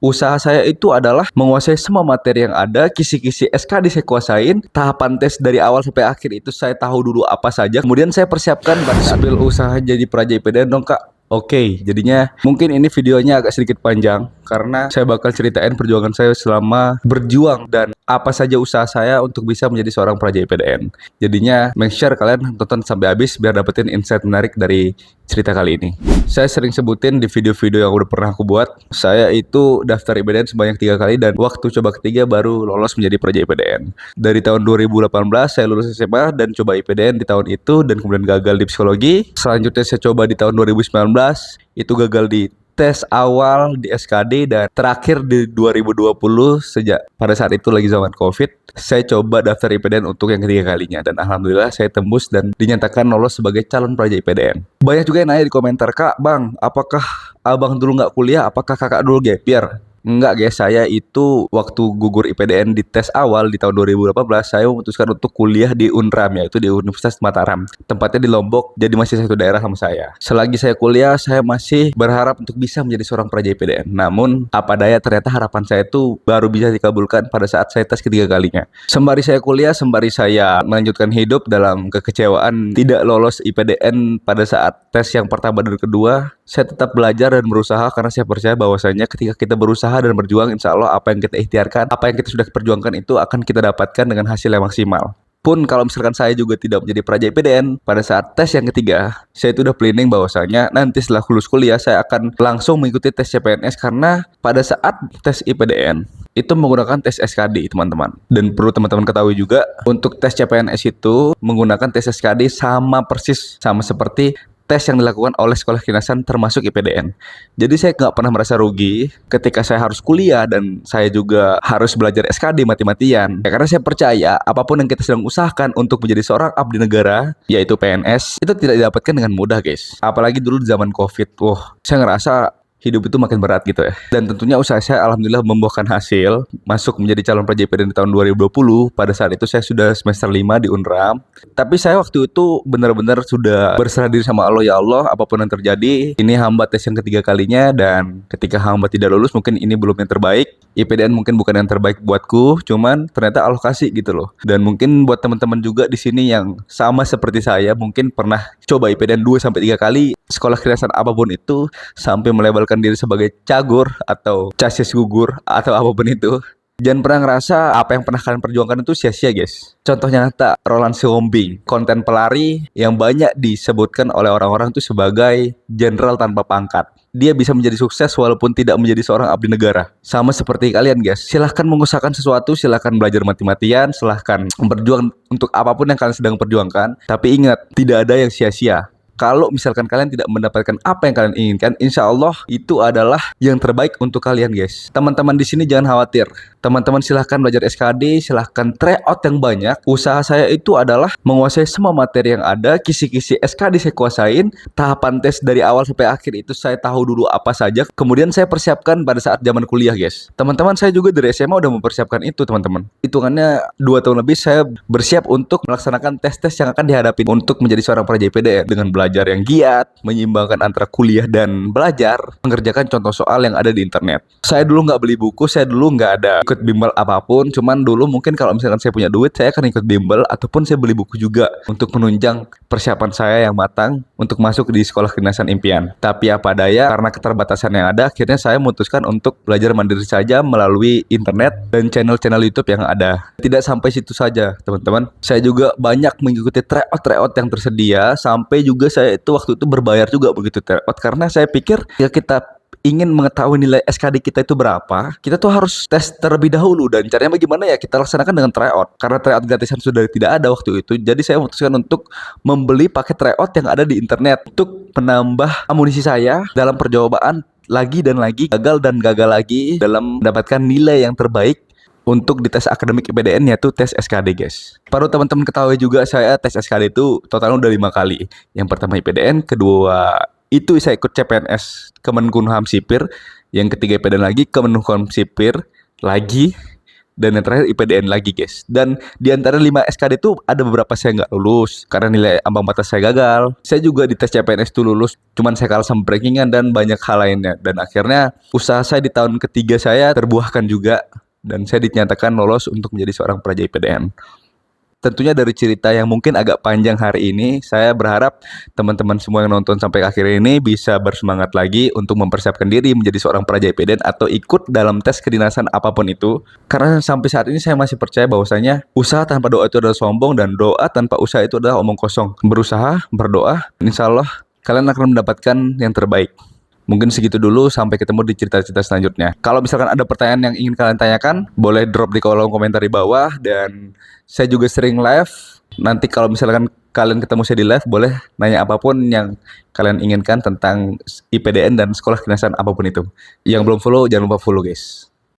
Usaha saya itu adalah menguasai semua materi yang ada, kisi-kisi SKD saya kuasain, tahapan tes dari awal sampai akhir itu saya tahu dulu apa saja. Kemudian saya persiapkan pada spill usaha jadi Praja IPDN dong Kak. Oke, jadinya mungkin ini videonya agak sedikit panjang karena saya bakal ceritain perjuangan saya selama berjuang dan apa saja usaha saya untuk bisa menjadi seorang Praja IPDN. Jadinya make sure kalian tonton sampai habis biar dapetin insight menarik dari cerita kali ini. Saya sering sebutin di video-video yang udah pernah aku buat, saya itu daftar IPDN sebanyak 3 kali dan waktu coba ketiga baru lolos menjadi Praja IPDN. Dari tahun 2018 saya lulus SMA dan coba IPDN di tahun itu dan kemudian gagal di psikologi. Selanjutnya saya coba di tahun 2019, itu gagal di tes awal di SKD dan terakhir di 2020 sejak pada saat itu lagi zaman COVID, saya coba daftar IPDN untuk yang ketiga kalinya dan alhamdulillah saya tembus dan dinyatakan lolos sebagai calon Praja IPDN. Banyak juga yang nanya di komentar, Kak, Bang, apakah abang dulu nggak kuliah? Apakah kakak dulu gap year? Enggak guys, saya itu waktu gugur IPDN di tes awal di tahun 2018, saya memutuskan untuk kuliah di UNRAM, yaitu di Universitas Mataram. Tempatnya di Lombok, jadi masih satu daerah sama saya. Selagi saya kuliah, saya masih berharap untuk bisa menjadi seorang Praja IPDN. Namun, apa daya ternyata harapan saya itu baru bisa dikabulkan pada saat saya tes ketiga kalinya. Sembari saya kuliah, sembari saya melanjutkan hidup dalam kekecewaan tidak lolos IPDN pada saat tes yang pertama dan kedua, saya tetap belajar dan berusaha karena saya percaya bahwasanya ketika kita berusaha dan berjuang, insya Allah apa yang kita ikhtiarkan, apa yang kita sudah perjuangkan itu akan kita dapatkan dengan hasil yang maksimal. Pun kalau misalkan saya juga tidak menjadi Praja IPDN pada saat tes yang ketiga, saya itu udah planning bahwasanya nanti setelah lulus kuliah saya akan langsung mengikuti tes CPNS karena pada saat tes IPDN itu menggunakan tes SKD teman-teman. Dan perlu teman-teman ketahui juga untuk tes CPNS itu menggunakan tes SKD sama persis sama seperti tes yang dilakukan oleh sekolah kedinasan termasuk IPDN. Jadi saya nggak pernah merasa rugi ketika saya harus kuliah dan saya juga harus belajar SKD mati-matian. Ya, karena saya percaya apapun yang kita sedang usahakan untuk menjadi seorang abdi negara, yaitu PNS, itu tidak didapatkan dengan mudah guys. Apalagi dulu di zaman COVID. Wah, saya ngerasa hidup itu makin berat gitu ya. Dan tentunya usaha saya alhamdulillah membuahkan hasil, masuk menjadi calon Praja IPDN di tahun 2020. Pada saat itu saya sudah semester 5 di UNRAM. Tapi saya waktu itu benar-benar sudah berserah diri sama Allah, ya Allah, apapun yang terjadi, ini hamba tes yang ketiga kalinya dan ketika hamba tidak lulus mungkin ini belum yang terbaik. IPDN mungkin bukan yang terbaik buatku, cuman ternyata Allah kasih gitu loh. Dan mungkin buat teman-teman juga di sini yang sama seperti saya, mungkin pernah coba IPDN 2 sampai 3 kali, sekolah kedinasan apapun itu sampai melebalkan diri sebagai cagur atau casis gugur atau apapun itu. Jangan pernah ngerasa apa yang pernah kalian perjuangkan itu sia-sia guys. Contohnya nyata Roland Siombing, konten pelari yang banyak disebutkan oleh orang-orang itu sebagai jenderal tanpa pangkat. Dia bisa menjadi sukses walaupun tidak menjadi seorang abdi negara. Sama seperti kalian guys, silahkan mengusahakan sesuatu, silahkan belajar mati-matian, silahkan berjuang untuk apapun yang kalian sedang perjuangkan. Tapi ingat, tidak ada yang sia-sia. Kalau misalkan kalian tidak mendapatkan apa yang kalian inginkan, insya Allah itu adalah yang terbaik untuk kalian guys. Teman-teman di sini jangan khawatir. Teman-teman silahkan belajar SKD, silahkan try out yang banyak. Usaha saya itu adalah menguasai semua materi yang ada, kisi-kisi SKD saya kuasain, tahapan tes dari awal sampai akhir itu saya tahu dulu apa saja. Kemudian saya persiapkan pada saat zaman kuliah guys. Teman-teman saya juga dari SMA udah mempersiapkan itu teman-teman. Hitungannya 2 tahun lebih saya bersiap untuk melaksanakan tes-tes yang akan dihadapi untuk menjadi seorang Praja IPDN dengan belajar yang giat, menyeimbangkan antara kuliah dan belajar, mengerjakan contoh soal yang ada di internet. Saya dulu nggak beli buku, saya dulu nggak ada ikut bimbel apapun, cuman dulu mungkin kalau misalkan saya punya duit, saya akan ikut bimbel ataupun saya beli buku juga untuk menunjang persiapan saya yang matang untuk masuk di sekolah kedinasan impian. Tapi apa daya, karena keterbatasan yang ada, akhirnya saya memutuskan untuk belajar mandiri saja melalui internet dan channel-channel YouTube yang ada. Tidak sampai situ saja, teman-teman. Saya juga banyak mengikuti tryout yang tersedia, sampai juga saya itu waktu itu berbayar juga begitu tryout karena saya pikir ya kita ingin mengetahui nilai SKD kita itu berapa, kita tuh harus tes terlebih dahulu dan caranya bagaimana ya kita laksanakan dengan tryout. Karena tryout gratisan sudah tidak ada waktu itu, jadi saya memutuskan untuk membeli paket tryout yang ada di internet untuk menambah amunisi saya dalam percobaan lagi dan lagi, gagal dan gagal lagi dalam mendapatkan nilai yang terbaik untuk di tes akademik IPDN, yaitu tes SKD guys. Perlu teman-teman ketahui juga saya tes SKD itu total udah 5 kali. Yang pertama IPDN, kedua itu saya ikut CPNS Kemenkumham Sipir, yang ketiga IPDN lagi Kemenkumham Sipir lagi, dan yang terakhir IPDN lagi guys. Dan di antara 5 SKD itu ada beberapa saya nggak lulus karena nilai ambang batas saya gagal. Saya juga di tes CPNS itu lulus, cuman saya kalah sama rankingan dan banyak hal lainnya. Dan akhirnya usaha saya di tahun ketiga saya terbuahkan juga dan saya dinyatakan lolos untuk menjadi seorang praja IPDN. Tentunya dari cerita yang mungkin agak panjang hari ini, saya berharap teman-teman semua yang nonton sampai akhir ini bisa bersemangat lagi untuk mempersiapkan diri menjadi seorang praja IPDN atau ikut dalam tes kedinasan apapun itu. Karena sampai saat ini saya masih percaya bahwasanya usaha tanpa doa itu adalah sombong dan doa tanpa usaha itu adalah omong kosong. Berusaha, berdoa, insya Allah kalian akan mendapatkan yang terbaik. Mungkin segitu dulu, sampai ketemu di cerita-cerita selanjutnya. Kalau misalkan ada pertanyaan yang ingin kalian tanyakan, boleh drop di kolom komentar di bawah. Dan saya juga sering live. Nanti kalau misalkan kalian ketemu saya di live, boleh nanya apapun yang kalian inginkan tentang IPDN dan sekolah kedinasan apapun itu. Yang belum follow, jangan lupa follow guys.